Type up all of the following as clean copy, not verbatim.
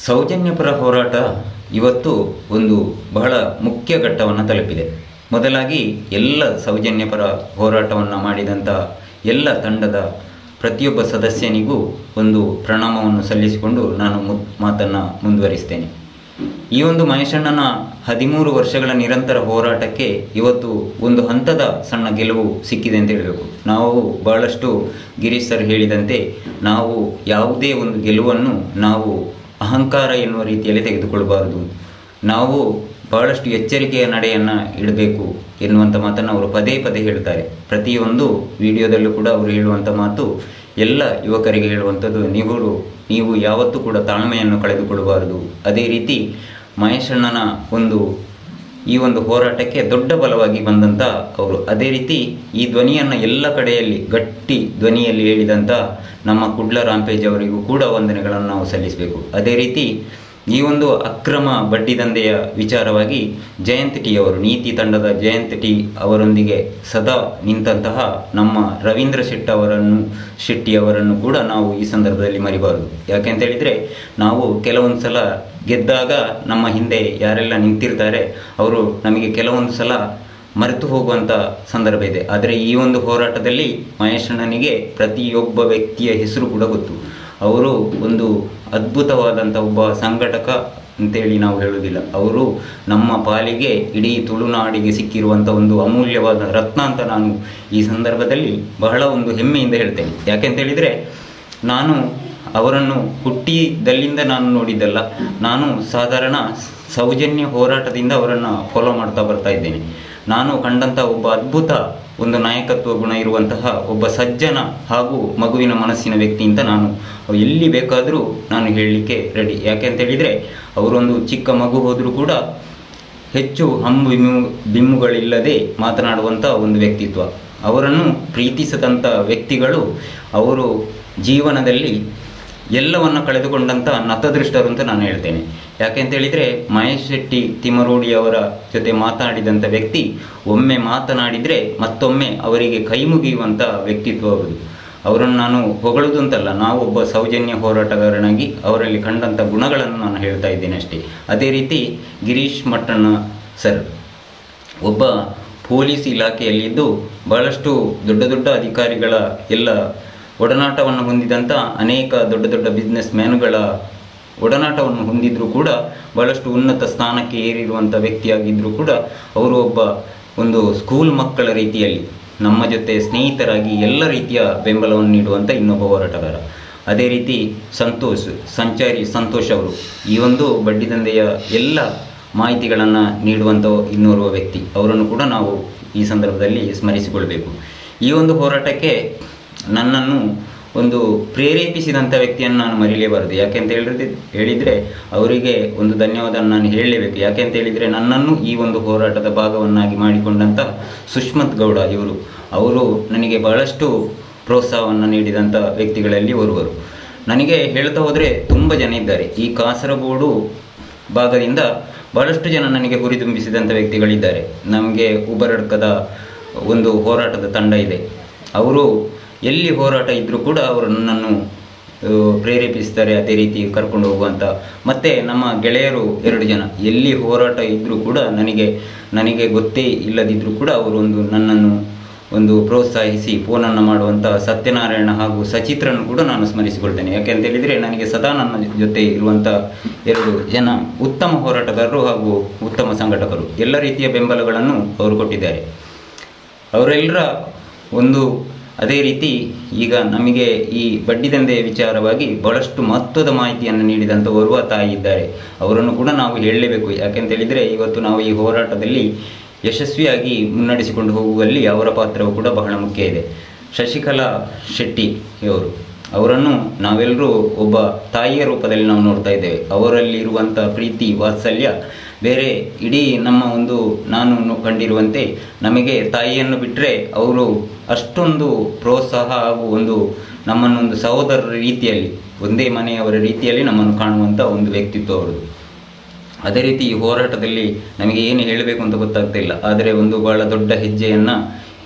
ಸೌಜನ್ಯಪರ ಹೋರಾಟ ಇವತ್ತು ಒಂದು ಬಹಳ ಮುಖ್ಯ ಘಟ್ಟವನ್ನು ತಲುಪಿದೆ. ಮೊದಲಾಗಿ ಎಲ್ಲ ಸೌಜನ್ಯಪರ ಹೋರಾಟವನ್ನು ಮಾಡಿದಂಥ ಎಲ್ಲ ತಂಡದ ಪ್ರತಿಯೊಬ್ಬ ಸದಸ್ಯನಿಗೂ ಒಂದು ಪ್ರಣಾಮವನ್ನು ಸಲ್ಲಿಸಿಕೊಂಡು ನಾನು ಮಾತನ್ನು ಮುಂದುವರಿಸ್ತೇನೆ. ಈ ಒಂದು ಮಹೇಶಣ್ಣನ 13 ವರ್ಷಗಳ ನಿರಂತರ ಹೋರಾಟಕ್ಕೆ ಇವತ್ತು ಒಂದು ಹಂತದ ಸಣ್ಣ ಗೆಲುವು ಸಿಕ್ಕಿದೆ ಅಂತ ಹೇಳಬೇಕು. ನಾವು ಬಹಳಷ್ಟು ಗಿರೀಶ್ ಸರ್ ಹೇಳಿದಂತೆ ನಾವು ಯಾವುದೇ ಒಂದು ಗೆಲುವನ್ನು ನಾವು ಅಹಂಕಾರ ಎನ್ನುವ ರೀತಿಯಲ್ಲಿ ತೆಗೆದುಕೊಳ್ಳಬಾರದು. ನಾವು ಬಹಳಷ್ಟು ಎಚ್ಚರಿಕೆಯ ನಡೆಯನ್ನು ಇಡಬೇಕು ಎನ್ನುವಂಥ ಮಾತನ್ನು ಅವರು ಪದೇ ಪದೇ ಹೇಳ್ತಾರೆ. ಪ್ರತಿಯೊಂದು ವಿಡಿಯೋದಲ್ಲೂ ಕೂಡ ಅವರು ಹೇಳುವಂಥ ಮಾತು ಎಲ್ಲ ಯುವಕರಿಗೆ ಹೇಳುವಂಥದ್ದು, ನೀವು ಯಾವತ್ತೂ ಕೂಡ ತಾಳ್ಮೆಯನ್ನು ಕಳೆದುಕೊಳ್ಳಬಾರದು. ಅದೇ ರೀತಿ ಮಹೇಶಣ್ಣನ ಈ ಒಂದು ಹೋರಾಟಕ್ಕೆ ದೊಡ್ಡ ಬಲವಾಗಿ ಬಂದಂಥ ಅವರು ಅದೇ ರೀತಿ ಈ ಧ್ವನಿಯನ್ನು ಎಲ್ಲ ಕಡೆಯಲ್ಲಿ ಗಟ್ಟಿ ಧ್ವನಿಯಲ್ಲಿ ಹೇಳಿದಂಥ ನಮ್ಮ ಕುಡ್ಲ ರಾಂಪೇಜ್ ಅವರಿಗೂ ಕೂಡ ವಂದನೆಗಳನ್ನು ನಾವು ಸಲ್ಲಿಸಬೇಕು. ಅದೇ ರೀತಿ ಈ ಒಂದು ಅಕ್ರಮ ಬಡ್ಡಿ ದಂಧೆಯ ವಿಚಾರವಾಗಿ ಜಯಂತ್ ಟಿ ಅವರು, ನೀತಿ ತಂಡದ ಜಯಂತ್ ಟಿ ಅವರೊಂದಿಗೆ ಸದಾ ನಿಂತಹ ನಮ್ಮ ರವೀಂದ್ರ ಶೆಟ್ಟಿ ಅವರನ್ನು ಕೂಡ ನಾವು ಈ ಸಂದರ್ಭದಲ್ಲಿ ಮರಿಬಾರದು. ಯಾಕೆಂತ ಹೇಳಿದರೆ ನಾವು ಕೆಲವೊಂದು ಸಲ ಗೆದ್ದಾಗ ನಮ್ಮ ಹಿಂದೆ ಯಾರೆಲ್ಲ ನಿಂತಿರ್ತಾರೆ ಅವರು ನಮಗೆ ಕೆಲವೊಂದು ಸಲ ಮರೆತು ಹೋಗುವಂಥ ಸಂದರ್ಭ ಇದೆ. ಆದರೆ ಈ ಒಂದು ಹೋರಾಟದಲ್ಲಿ ಮಹೇಶಣ್ಣನಿಗೆ ಪ್ರತಿಯೊಬ್ಬ ವ್ಯಕ್ತಿಯ ಹೆಸರು ಕೂಡ ಗೊತ್ತು. ಅವರು ಒಂದು ಅದ್ಭುತವಾದಂಥ ಒಬ್ಬ ಸಂಘಟಕ ಅಂತೇಳಿ ನಾವು ಹೇಳುವುದಿಲ್ಲ. ಅವರು ನಮ್ಮ ಪಾಲಿಗೆ ಇಡೀ ತುಳುನಾಡಿಗೆ ಸಿಕ್ಕಿರುವಂಥ ಒಂದು ಅಮೂಲ್ಯವಾದ ರತ್ನ ಅಂತ ನಾನು ಈ ಸಂದರ್ಭದಲ್ಲಿ ಬಹಳ ಒಂದು ಹೆಮ್ಮೆಯಿಂದ ಹೇಳ್ತೇನೆ. ಯಾಕೆಂತೇಳಿದರೆ ನಾನು ಅವರನ್ನು ಹುಟ್ಟಿದಲ್ಲಿಂದ ನಾನು ನೋಡಿದ್ದಲ್ಲ, ನಾನು ಸಾಧಾರಣ ಸೌಜನ್ಯ ಹೋರಾಟದಿಂದ ಅವರನ್ನು ಫಾಲೋ ಮಾಡ್ತಾ ಬರ್ತಾ ಇದ್ದೇನೆ. ನಾನು ಕಂಡಂಥ ಒಬ್ಬ ಅದ್ಭುತ ಒಂದು ನಾಯಕತ್ವ ಗುಣ ಇರುವಂತಹ ಒಬ್ಬ ಸಜ್ಜನ ಹಾಗೂ ಮಗುವಿನ ಮನಸ್ಸಿನ ವ್ಯಕ್ತಿ ಅಂತ ನಾನು ಎಲ್ಲಿ ಬೇಕಾದರೂ ನಾನು ಹೇಳಲಿಕ್ಕೆ ರೆಡಿ. ಯಾಕೆಂತೇಳಿದರೆ ಅವರೊಂದು ಚಿಕ್ಕ ಮಗು ಹೋದರೂ ಕೂಡ ಹೆಚ್ಚು ಬಿಮ್ಮುಗಳಿಲ್ಲದೆ ಮಾತನಾಡುವಂಥ ಒಂದು ವ್ಯಕ್ತಿತ್ವ. ಅವರನ್ನು ಪ್ರೀತಿಸದಂಥ ವ್ಯಕ್ತಿಗಳು ಅವರು ಜೀವನದಲ್ಲಿ ಎಲ್ಲವನ್ನು ಕಳೆದುಕೊಂಡಂಥ ನತದೃಷ್ಟರು ಅಂತ ನಾನು ಹೇಳ್ತೇನೆ. ಯಾಕೆಂತೇಳಿದರೆ ಮಹೇಶ್ ಶೆಟ್ಟಿ ತಿಮರೋಡಿ ಅವರ ಜೊತೆ ಮಾತನಾಡಿದಂಥ ವ್ಯಕ್ತಿ ಒಮ್ಮೆ ಮಾತನಾಡಿದರೆ ಮತ್ತೊಮ್ಮೆ ಅವರಿಗೆ ಕೈ ಮುಗಿಯುವಂಥ ವ್ಯಕ್ತಿತ್ವ ಅವರದು. ಅವರನ್ನು ನಾನು ಹೊಗಳುವುದು ಅಂತಲ್ಲ, ನಾವು ಒಬ್ಬ ಸೌಜನ್ಯ ಹೋರಾಟಗಾರನಾಗಿ ಅವರಲ್ಲಿ ಕಂಡಂಥ ಗುಣಗಳನ್ನು ನಾನು ಹೇಳ್ತಾ ಇದ್ದೇನೆ ಅಷ್ಟೇ. ಅದೇ ರೀತಿ ಗಿರೀಶ್ ಮಟ್ಟಣ್ಣ ಸರ್ ಒಬ್ಬ ಪೊಲೀಸ್ ಇಲಾಖೆಯಲ್ಲಿದ್ದು ಬಹಳಷ್ಟು ದೊಡ್ಡ ಅಧಿಕಾರಿಗಳ ಎಲ್ಲ ಒಡನಾಟವನ್ನು ಹೊಂದಿದಂಥ ಅನೇಕ ದೊಡ್ಡ ಬಿಸ್ನೆಸ್ ಮ್ಯಾನ್ಗಳ ಒಡನಾಟವನ್ನು ಹೊಂದಿದ್ರೂ ಕೂಡ ಬಹಳಷ್ಟು ಉನ್ನತ ಸ್ಥಾನಕ್ಕೆ ಏರಿರುವಂಥ ವ್ಯಕ್ತಿಯಾಗಿದ್ದರೂ ಕೂಡ ಅವರು ಒಂದು ಸ್ಕೂಲ್ ಮಕ್ಕಳ ರೀತಿಯಲ್ಲಿ ನಮ್ಮ ಜೊತೆ ಸ್ನೇಹಿತರಾಗಿ ಎಲ್ಲ ರೀತಿಯ ಬೆಂಬಲವನ್ನು ನೀಡುವಂಥ ಇನ್ನೊಬ್ಬ ಹೋರಾಟಗಾರ. ಅದೇ ರೀತಿ ಸಂತೋಷ್ ಅವರು ಈ ಒಂದು ಬಡ್ಡಿ ದಂಧೆಯ ಎಲ್ಲ ಮಾಹಿತಿಗಳನ್ನು ನೀಡುವಂಥ ಇನ್ನೋರ್ವ ವ್ಯಕ್ತಿ. ಅವರನ್ನು ಕೂಡ ನಾವು ಈ ಸಂದರ್ಭದಲ್ಲಿ ಸ್ಮರಿಸಿಕೊಳ್ಬೇಕು. ಈ ಒಂದು ಹೋರಾಟಕ್ಕೆ ನನ್ನನ್ನು ಒಂದು ಪ್ರೇರೇಪಿಸಿದಂಥ ವ್ಯಕ್ತಿಯನ್ನು ನಾನು ಮರೀಲೇಬಾರದು. ಯಾಕೆಂತ ಹೇಳಿದರೆ ಅವರಿಗೆ ಒಂದು ಧನ್ಯವಾದ ನಾನು ಹೇಳಲೇಬೇಕು. ಯಾಕೆಂತ ಹೇಳಿದರೆ ನನ್ನನ್ನು ಈ ಒಂದು ಹೋರಾಟದ ಭಾಗವನ್ನಾಗಿ ಮಾಡಿಕೊಂಡಂಥ ಸುಷ್ಮತ್ ಗೌಡ ಅವರು ನನಗೆ ಬಹಳಷ್ಟು ಪ್ರೋತ್ಸಾಹವನ್ನು ನೀಡಿದಂಥ ವ್ಯಕ್ತಿಗಳಲ್ಲಿ ಒರುವರು. ನನಗೆ ಹೇಳ್ತಾ ಹೋದರೆ ತುಂಬ ಜನ ಇದ್ದಾರೆ. ಈ ಕಾಸರಗೋಡು ಭಾಗದಿಂದ ಬಹಳಷ್ಟು ಜನ ನನಗೆ ಹುರಿದುಂಬಿಸಿದಂಥ ವ್ಯಕ್ತಿಗಳಿದ್ದಾರೆ. ನಮಗೆ ಉಬರಡ್ಕದ ಒಂದು ಹೋರಾಟದ ತಂಡ ಇದೆ. ಅವರು ಎಲ್ಲಿ ಹೋರಾಟ ಇದ್ದರೂ ಕೂಡ ಅವರು ನನ್ನನ್ನು ಪ್ರೇರೇಪಿಸ್ತಾರೆ, ಅದೇ ರೀತಿ ಕರ್ಕೊಂಡು ಹೋಗುವಂಥ. ಮತ್ತು ನಮ್ಮ ಗೆಳೆಯರು 2 ಜನ ಎಲ್ಲಿ ಹೋರಾಟ ಇದ್ದರೂ ಕೂಡ ನನಗೆ ಗೊತ್ತೇ ಇಲ್ಲದಿದ್ದರೂ ಕೂಡ ಅವರು ನನ್ನನ್ನು ಪ್ರೋತ್ಸಾಹಿಸಿ ಫೋನನ್ನು ಮಾಡುವಂಥ ಸತ್ಯನಾರಾಯಣ ಹಾಗೂ ಸಚಿತ್ರನ್ನು ಕೂಡ ನಾನು ಸ್ಮರಿಸಿಕೊಳ್ತೇನೆ. ಯಾಕೆಂತೇಳಿದರೆ ನನಗೆ ಸದಾ ನನ್ನ ಜೊತೆ ಇರುವಂಥ 2 ಜನ ಉತ್ತಮ ಹೋರಾಟಗಾರರು ಹಾಗೂ ಉತ್ತಮ ಸಂಘಟಕರು. ಎಲ್ಲ ರೀತಿಯ ಬೆಂಬಲಗಳನ್ನು ಅವರು ಕೊಟ್ಟಿದ್ದಾರೆ. ಅವರೆಲ್ಲರ ಅದೇ ರೀತಿ ಈಗ ನಮಗೆ ಈ ಬಡ್ಡಿ ದಂಧೆಯ ವಿಚಾರವಾಗಿ ಬಹಳಷ್ಟು ಮಹತ್ವದ ಮಾಹಿತಿಯನ್ನು ನೀಡಿದಂಥ ಓರ್ವ ತಾಯಿ ಇದ್ದಾರೆ. ಅವರನ್ನು ಕೂಡ ನಾವು ಹೇಳಲೇಬೇಕು. ಯಾಕೆಂತೇಳಿದರೆ ಇವತ್ತು ನಾವು ಈ ಹೋರಾಟದಲ್ಲಿ ಯಶಸ್ವಿಯಾಗಿ ಮುನ್ನಡೆಸಿಕೊಂಡು ಹೋಗುವಲ್ಲಿ ಅವರ ಪಾತ್ರವು ಕೂಡ ಬಹಳ ಮುಖ್ಯ ಇದೆ. ಶಶಿಕಲಾ ಶೆಟ್ಟಿ ಅವರನ್ನು ನಾವೆಲ್ಲರೂ ಒಬ್ಬ ತಾಯಿಯ ರೂಪದಲ್ಲಿ ನಾವು ನೋಡ್ತಾ ಇದ್ದೇವೆ. ಅವರಲ್ಲಿರುವಂಥ ಪ್ರೀತಿ ವಾತ್ಸಲ್ಯ ಬೇರೆ ಇಡೀ ನಮ್ಮ ನಾನು ಕಂಡಿರುವಂತೆ ನಮಗೆ ತಾಯಿಯನ್ನು ಬಿಟ್ಟರೆ ಅವರು ಅಷ್ಟೊಂದು ಪ್ರೋತ್ಸಾಹ ಹಾಗೂ ನಮ್ಮನ್ನು ಸಹೋದರರ ರೀತಿಯಲ್ಲಿ ಒಂದೇ ಮನೆಯವರ ರೀತಿಯಲ್ಲಿ ನಮ್ಮನ್ನು ಕಾಣುವಂಥ ಒಂದು ವ್ಯಕ್ತಿತ್ವ ಅವರದು. ಅದೇ ರೀತಿ ಈ ಹೋರಾಟದಲ್ಲಿ ನಮಗೆ ಏನು ಹೇಳಬೇಕು ಅಂತ ಗೊತ್ತಾಗ್ತಿಲ್ಲ. ಆದರೆ ಬಹಳ ದೊಡ್ಡ ಹೆಜ್ಜೆಯನ್ನು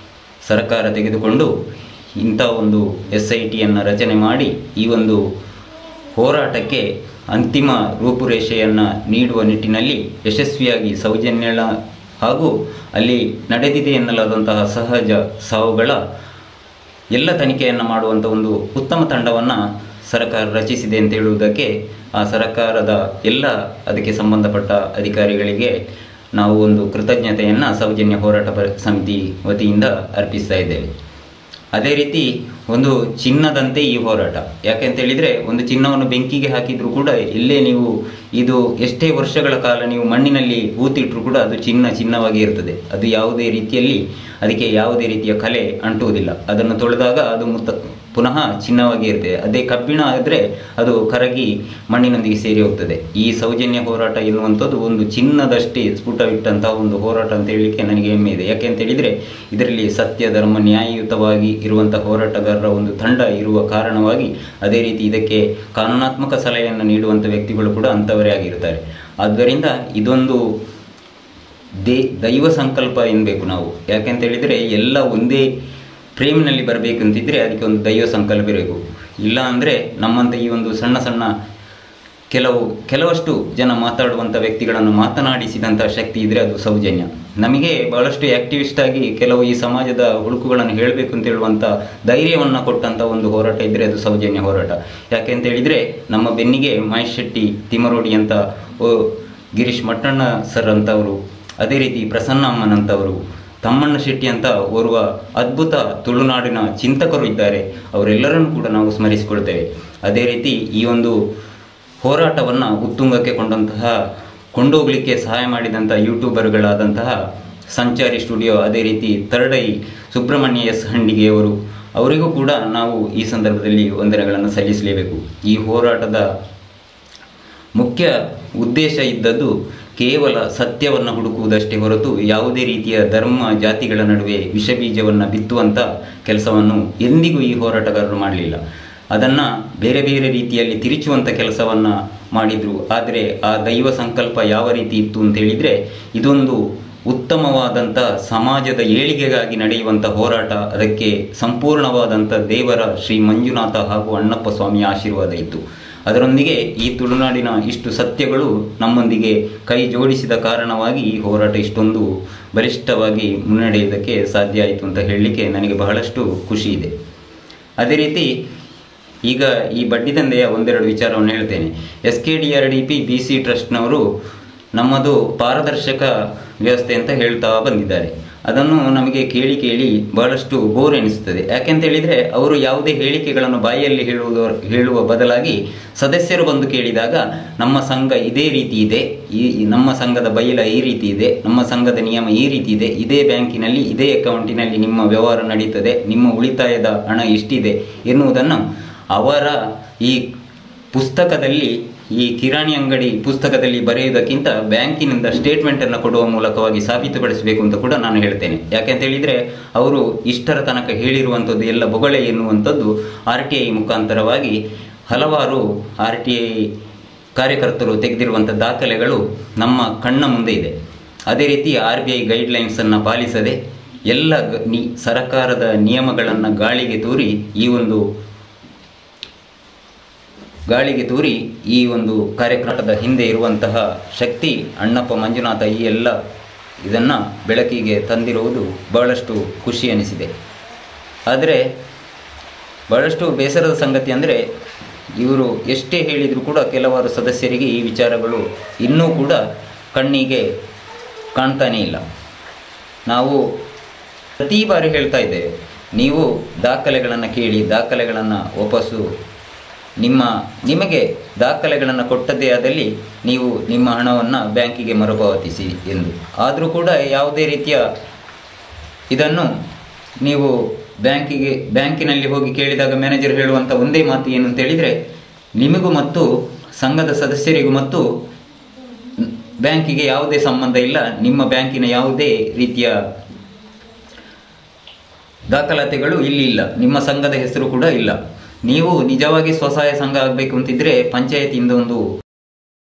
ಸರ್ಕಾರ ತೆಗೆದುಕೊಂಡು ಇಂಥ SITಯನ್ನು ರಚನೆ ಮಾಡಿ ಈ ಹೋರಾಟಕ್ಕೆ ಅಂತಿಮ ರೂಪುರೇಷೆಯನ್ನು ನೀಡುವ ನಿಟ್ಟಿನಲ್ಲಿ ಯಶಸ್ವಿಯಾಗಿ ಸೌಜನ್ಯಳ ಹಾಗೂ ಅಲ್ಲಿ ನಡೆದಿದೆ ಎನ್ನಲಾದಂತಹ ಸಹಜ ಸಾವುಗಳ ಎಲ್ಲ ತನಿಖೆಯನ್ನು ಮಾಡುವಂಥ ಒಂದು ಉತ್ತಮ ತಂಡವನ್ನು ಸರ್ಕಾರ ರಚಿಸಿದೆ ಅಂತ ಹೇಳುವುದಕ್ಕೆ ಆ ಸರ್ಕಾರದ ಎಲ್ಲ ಅದಕ್ಕೆ ಸಂಬಂಧಪಟ್ಟ ಅಧಿಕಾರಿಗಳಿಗೆ ನಾವು ಒಂದು ಕೃತಜ್ಞತೆಯನ್ನು ಸೌಜನ್ಯ ಹೋರಾಟ ಸಮಿತಿ ವತಿಯಿಂದ ಅರ್ಪಿಸ್ತಾ ಇದ್ದೇವೆ. ಅದೇ ರೀತಿ ಒಂದು ಚಿನ್ನದಂತೆ ಈ ಹೋರಾಟ. ಯಾಕೆಂತೇಳಿದರೆ ಒಂದು ಚಿನ್ನವನ್ನು ಬೆಂಕಿಗೆ ಹಾಕಿದರೂ ಕೂಡ ಎಲ್ಲೇ ನೀವು ಇದು ಎಷ್ಟೇ ವರ್ಷಗಳ ಕಾಲ ನೀವು ಮಣ್ಣಿನಲ್ಲಿ ಹೂತಿಟ್ಟರೂ ಕೂಡ ಅದು ಚಿನ್ನವಾಗಿ ಇರ್ತದೆ. ಅದು ಯಾವುದೇ ರೀತಿಯಲ್ಲಿ ಅದಕ್ಕೆ ಯಾವುದೇ ರೀತಿಯ ಕಲೆ ಅಂಟುವುದಿಲ್ಲ. ಅದನ್ನು ತೊಳೆದಾಗ ಅದು ಪುನಃ ಚಿನ್ನವಾಗಿ ಇರ್ತದೆ. ಅದೇ ಕಬ್ಬಿಣ ಆದರೆ ಅದು ಕರಗಿ ಮಣ್ಣಿನೊಂದಿಗೆ ಸೇರಿ ಹೋಗ್ತದೆ. ಈ ಸೌಜನ್ಯ ಹೋರಾಟ ಎನ್ನುವಂಥದ್ದು ಒಂದು ಚಿನ್ನದಷ್ಟೇ ಸ್ಫುಟವಿಟ್ಟಂತಹ ಒಂದು ಹೋರಾಟ ಅಂತ ಹೇಳಲಿಕ್ಕೆ ನನಗೆ ಹೆಮ್ಮೆ ಇದೆ. ಯಾಕೆಂತೇಳಿದರೆ ಇದರಲ್ಲಿ ಸತ್ಯ ಧರ್ಮ ನ್ಯಾಯಯುತವಾಗಿ ಇರುವಂಥ ಹೋರಾಟಗಾರರ ಒಂದು ತಂಡ ಇರುವ ಕಾರಣವಾಗಿ, ಅದೇ ರೀತಿ ಇದಕ್ಕೆ ಕಾನೂನಾತ್ಮಕ ಸಲಹೆಯನ್ನು ನೀಡುವಂಥ ವ್ಯಕ್ತಿಗಳು ಕೂಡ ಅಂಥವರೇ ಆಗಿರ್ತಾರೆ. ಆದ್ದರಿಂದ ಇದೊಂದು ದೈವ ಸಂಕಲ್ಪ ಎನ್ನಬೇಕು ನಾವು. ಯಾಕೆಂತೇಳಿದರೆ ಎಲ್ಲ ಒಂದೇ ಫ್ರೇಮ್ನಲ್ಲಿ ಬರಬೇಕಂತಿದ್ದರೆ ಅದಕ್ಕೆ ಒಂದು ದೈವ ಸಂಕಲ್ಪ ಇರಬೇಕು. ಇಲ್ಲ ಅಂದರೆ ನಮ್ಮಂಥ ಈ ಒಂದು ಸಣ್ಣ ಸಣ್ಣ ಕೆಲವಷ್ಟು ಜನ ಮಾತಾಡುವಂಥ ವ್ಯಕ್ತಿಗಳನ್ನು ಮಾತನಾಡಿಸಿದಂಥ ಶಕ್ತಿ ಇದ್ದರೆ ಅದು ಸೌಜನ್ಯ. ನಮಗೆ ಬಹಳಷ್ಟು ಆ್ಯಕ್ಟಿವಿಸ್ಟ್ ಆಗಿ ಕೆಲವು ಈ ಸಮಾಜದ ಹುಳುಕುಗಳನ್ನು ಹೇಳಬೇಕು ಅಂತ ಹೇಳುವಂಥ ಧೈರ್ಯವನ್ನು ಕೊಟ್ಟಂಥ ಒಂದು ಹೋರಾಟ ಇದ್ದರೆ ಅದು ಸೌಜನ್ಯ ಹೋರಾಟ. ಯಾಕೆಂತೇಳಿದರೆ ನಮ್ಮ ಬೆನ್ನಿಗೆ ಮಹೇಶ್ ಶೆಟ್ಟಿ ತಿಮರೋಡಿ ಅಂತ ಗಿರೀಶ್ ಮಟ್ಟಣ್ಣ ಸರ್ ಅಂತವರು, ಅದೇ ರೀತಿ ಪ್ರಸನ್ನ ಅಮ್ಮನಂತವರು, ತಮ್ಮಣ್ಣ ಶೆಟ್ಟಿ ಅಂತ ಓರ್ವ ಅದ್ಭುತ ತುಳುನಾಡಿನ ಚಿಂತಕರು ಇದ್ದಾರೆ. ಅವರೆಲ್ಲರನ್ನು ಕೂಡ ನಾವು ಸ್ಮರಿಸಿಕೊಳ್ತೇವೆ. ಅದೇ ರೀತಿ ಈ ಒಂದು ಹೋರಾಟವನ್ನು ಉತ್ತುಂಗಕ್ಕೆ ಕೊಂಡೋಗಲಿಕ್ಕೆ ಸಹಾಯ ಮಾಡಿದಂಥ ಯೂಟ್ಯೂಬರ್ಗಳಾದಂತಹ ಸಂಚಾರಿ ಸ್ಟುಡಿಯೋ, ಅದೇ ರೀತಿ ತರಡೈ ಸುಬ್ರಹ್ಮಣ್ಯ ಎಸ್ ಹಂಡಿಗೆಯವರು, ಅವರಿಗೂ ಕೂಡ ನಾವು ಈ ಸಂದರ್ಭದಲ್ಲಿ ವಂದನೆಗಳನ್ನು ಸಲ್ಲಿಸಲೇಬೇಕು. ಈ ಹೋರಾಟದ ಮುಖ್ಯ ಉದ್ದೇಶ ಇದ್ದದ್ದು ಕೇವಲ ಸತ್ಯವನ್ನು ಹುಡುಕುವುದಷ್ಟೇ ಹೊರತು ಯಾವುದೇ ರೀತಿಯ ಧರ್ಮ ಜಾತಿಗಳ ನಡುವೆ ವಿಷಬೀಜವನ್ನು ಬಿತ್ತುವಂಥ ಕೆಲಸವನ್ನು ಎಂದಿಗೂ ಈ ಹೋರಾಟಗಾರರು ಮಾಡಲಿಲ್ಲ. ಅದನ್ನು ಬೇರೆ ಬೇರೆ ರೀತಿಯಲ್ಲಿ ತಿರುಚುವಂಥ ಕೆಲಸವನ್ನು ಮಾಡಿದರು. ಆದರೆ ಆ ದೈವ ಸಂಕಲ್ಪ ಯಾವ ರೀತಿ ಇತ್ತು ಅಂತೇಳಿದರೆ, ಇದೊಂದು ಉತ್ತಮವಾದಂಥ ಸಮಾಜದ ಏಳಿಗೆಗಾಗಿ ನಡೆಯುವಂಥ ಹೋರಾಟ. ಅದಕ್ಕೆ ಸಂಪೂರ್ಣವಾದಂಥ ದೇವರ ಶ್ರೀ ಮಂಜುನಾಥ ಹಾಗೂ ಅಣ್ಣಪ್ಪ ಸ್ವಾಮಿಯ ಆಶೀರ್ವಾದ ಇತ್ತು. ಅದರೊಂದಿಗೆ ಈ ತುಳುನಾಡಿನ ಇಷ್ಟು ಸತ್ಯಗಳು ನಮ್ಮೊಂದಿಗೆ ಕೈ ಜೋಡಿಸಿದ ಕಾರಣವಾಗಿ ಈ ಹೋರಾಟ ಇಷ್ಟೊಂದು ಬಲಿಷ್ಠವಾಗಿ ಮುನ್ನಡೆಯುವುದಕ್ಕೆ ಸಾಧ್ಯ ಆಯಿತು ಅಂತ ಹೇಳಲಿಕ್ಕೆ ನನಗೆ ಬಹಳಷ್ಟು ಖುಷಿ ಇದೆ. ಅದೇ ರೀತಿ ಈಗ ಈ ಬಡ್ಡಿದಂಧೆಯ ಒಂದೆರಡು ವಿಚಾರವನ್ನು ಹೇಳ್ತೇನೆ. SKDRDP BC ಟ್ರಸ್ಟ್ನವರು ನಮ್ಮದು ಪಾರದರ್ಶಕ ವ್ಯವಸ್ಥೆ ಅಂತ ಹೇಳ್ತಾ ಬಂದಿದ್ದಾರೆ. ಅದನ್ನು ನಮಗೆ ಕೇಳಿ ಬಹಳಷ್ಟು ಬೋರ್ ಎನಿಸುತ್ತದೆ. ಯಾಕೆಂತೇಳಿದರೆ ಅವರು ಯಾವುದೇ ಹೇಳಿಕೆಗಳನ್ನು ಬಾಯಿಯಲ್ಲಿ ಹೇಳುವ ಬದಲಾಗಿ ಸದಸ್ಯರು ಬಂದು ಕೇಳಿದಾಗ ನಮ್ಮ ಸಂಘ ಇದೇ ರೀತಿ ಇದೆ, ನಮ್ಮ ಸಂಘದ ಬಯಲ ಈ ರೀತಿ ಇದೆ, ನಮ್ಮ ಸಂಘದ ನಿಯಮ ಈ ರೀತಿ ಇದೆ, ಇದೇ ಬ್ಯಾಂಕಿನಲ್ಲಿ ಇದೇ ಅಕೌಂಟಿನಲ್ಲಿ ನಿಮ್ಮ ವ್ಯವಹಾರ ನಡೀತದೆ, ನಿಮ್ಮ ಉಳಿತಾಯದ ಹಣ ಎಷ್ಟಿದೆ ಎನ್ನುವುದನ್ನು ಅವರ ಈ ಪುಸ್ತಕದಲ್ಲಿ, ಈ ಕಿರಾಣಿ ಅಂಗಡಿ ಪುಸ್ತಕದಲ್ಲಿ ಬರೆಯುವುದಕ್ಕಿಂತ ಬ್ಯಾಂಕಿನಿಂದ ಸ್ಟೇಟ್ಮೆಂಟನ್ನು ಕೊಡುವ ಮೂಲಕವಾಗಿ ಸಾಬೀತುಪಡಿಸಬೇಕು ಅಂತ ಕೂಡ ನಾನು ಹೇಳ್ತೇನೆ. ಯಾಕೆಂತೇಳಿದರೆ ಅವರು ಇಷ್ಟರ ತನಕ ಹೇಳಿರುವಂಥದ್ದು ಎಲ್ಲ ಬೊಗಳೆ ಎನ್ನುವಂಥದ್ದು RTI ಮುಖಾಂತರವಾಗಿ ಹಲವಾರು RTI ಕಾರ್ಯಕರ್ತರು ತೆಗೆದಿರುವಂಥ ದಾಖಲೆಗಳು ನಮ್ಮ ಕಣ್ಣ ಮುಂದೆ ಇದೆ. ಅದೇ ರೀತಿ RBI ಗೈಡ್ಲೈನ್ಸನ್ನು ಪಾಲಿಸದೆ ಎಲ್ಲ ಸರ್ಕಾರದ ನಿಯಮಗಳನ್ನು ಗಾಳಿಗೆ ತೂರಿ ಈ ಒಂದು ಕಾರ್ಯಕ್ರಮದ ಹಿಂದೆ ಇರುವಂತಹ ಶಕ್ತಿ ಅಣ್ಣಪ್ಪ ಮಂಜುನಾಥ ಈ ಎಲ್ಲ ಇದನ್ನು ಬೆಳಕಿಗೆ ತಂದಿರುವುದು ಬಹಳಷ್ಟು ಖುಷಿ ಅನಿಸಿದೆ. ಆದರೆ ಬಹಳಷ್ಟು ಬೇಸರದ ಸಂಗತಿ ಅಂದರೆ, ಇವರು ಎಷ್ಟೇ ಹೇಳಿದರೂ ಕೂಡ ಕೆಲವಾರು ಸದಸ್ಯರಿಗೆ ಈ ವಿಚಾರಗಳು ಇನ್ನೂ ಕೂಡ ಕಣ್ಣಿಗೆ ಕಾಣ್ತಾನೇ ಇಲ್ಲ. ನಾವು ಪ್ರತಿ ಬಾರಿ ಹೇಳ್ತಾ ಇದ್ದೇವೆ, ನೀವು ದಾಖಲೆಗಳನ್ನು ಕೇಳಿ, ದಾಖಲೆಗಳನ್ನು ವಾಪಸ್ಸು ನಿಮಗೆ ದಾಖಲೆಗಳನ್ನು ಕೊಟ್ಟದ್ದೇ ಆದಲ್ಲಿ ನೀವು ನಿಮ್ಮ ಹಣವನ್ನು ಬ್ಯಾಂಕಿಗೆ ಮರುಪಾವತಿಸಿ ಎಂದು. ಆದರೂ ಕೂಡ ಯಾವುದೇ ರೀತಿಯ ಇದನ್ನು ನೀವು ಬ್ಯಾಂಕಿನಲ್ಲಿ ಹೋಗಿ ಕೇಳಿದಾಗ ಮ್ಯಾನೇಜರ್ ಹೇಳುವಂಥ ಒಂದೇ ಮಾತು ಏನು ಅಂತೇಳಿದರೆ, ನಿಮಗೂ ಮತ್ತು ಸಂಘದ ಸದಸ್ಯರಿಗೂ ಮತ್ತು ಬ್ಯಾಂಕಿಗೆ ಯಾವುದೇ ಸಂಬಂಧ ಇಲ್ಲ, ನಿಮ್ಮ ಬ್ಯಾಂಕಿನ ಯಾವುದೇ ರೀತಿಯ ದಾಖಲಾತಿಗಳು ಇಲ್ಲಿ ಇಲ್ಲ, ನಿಮ್ಮ ಸಂಘದ ಹೆಸರು ಕೂಡ ಇಲ್ಲ. ನೀವು ನಿಜವಾಗಿ ಸ್ವಸಹಾಯ ಸಂಘ ಆಗಬೇಕು ಅಂತಿದ್ರೆ ಪಂಚಾಯತಿಯಿಂದ ಒಂದು